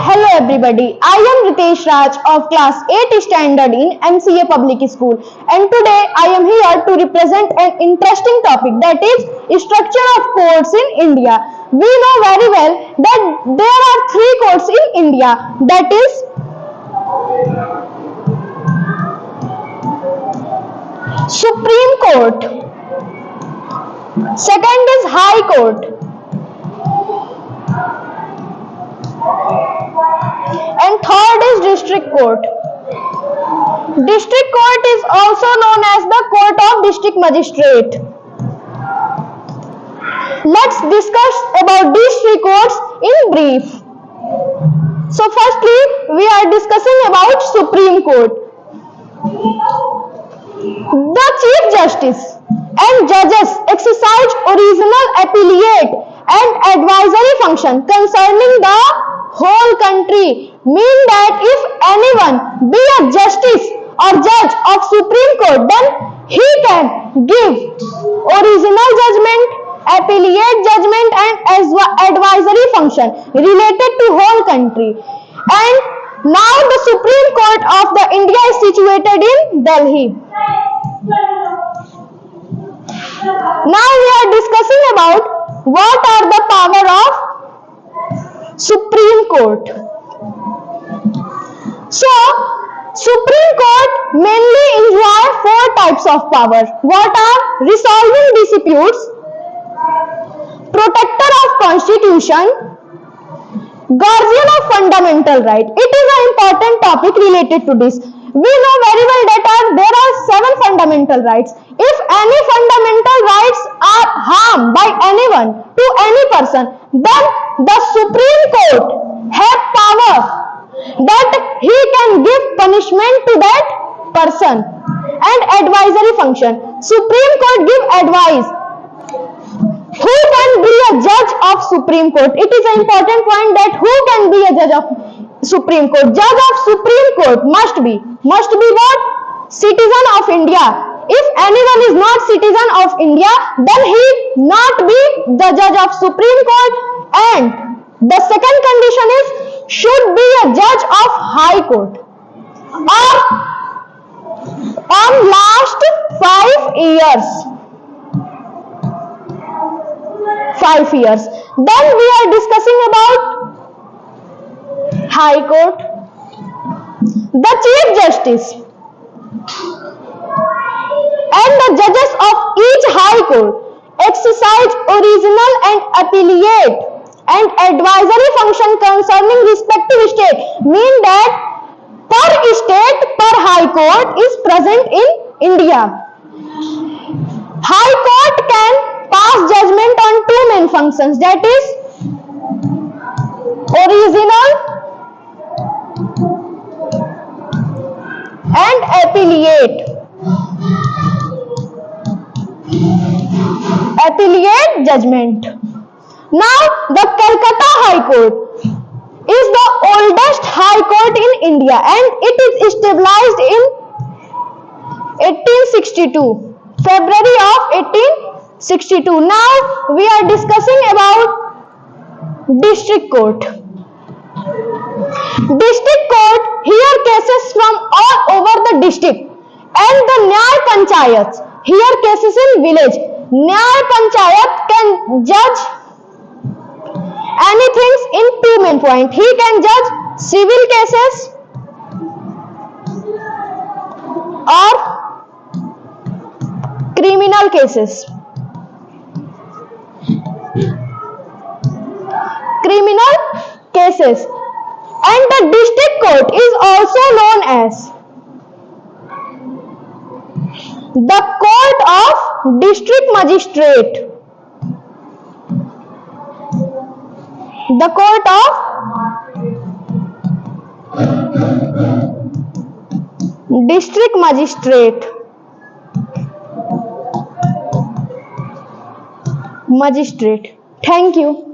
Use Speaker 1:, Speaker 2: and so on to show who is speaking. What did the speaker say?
Speaker 1: Hello everybody. I am Ritesh Raj of class 8 standard in MCA Public School, and today I am here to represent an interesting topic, that is structure of courts in India. We know very well that there are three courts in India, that is Supreme Court, second is High Court, and third is District Court. District Court is also known as the Court of District Magistrate. Let's discuss about these three courts in brief. So firstly, we are discussing about Supreme Court. The Chief Justice and judges exercise original appellate and advisory function concerning the whole country, mean that if anyone be a justice or judge of Supreme Court, then he can give original judgment, appellate judgment and advisory function related to whole country. And now the Supreme Court of the India is situated in Delhi. Now we are discussing about what are the power of Supreme Court. So, Supreme Court mainly enjoy four types of power. What are? Resolving disputes, protector of constitution, guardian of fundamental right. It is an important topic related to this. We know very well that there are 7 fundamental rights. If any fundamental rights are harmed by anyone to any person, then the Supreme Court have power that he can give punishment to that person. And advisory function. Supreme Court give advice. Who can be a judge of Supreme Court? It is an important point that who can be a judge of Supreme Court? Judge of Supreme Court must be what? Citizen of India. If anyone is not citizen of India, then he not be the judge of Supreme Court. And the second condition is should be a judge of High Court or on last 5 years. 5 years. Then we are discussing about High Court. The Chief Justice and the judges of each High Court exercise original and appellate and advisory function concerning respective state, mean that per state, per High Court is present in India. High Court can pass judgment on 2 main functions, that is original and appellate judgment. Now the Calcutta High Court is the oldest High Court in India and it is established in 1862, February of 1862. Now we are discussing about District Court. District Court hear cases from all over the district, and the Nyay Panchayats hear cases in village. Nyay Panchayat can judge anything in 2 main points. He can judge civil cases or criminal cases. And the District Court is also known as the Court of District Magistrate. The Court of District Magistrate. Thank you.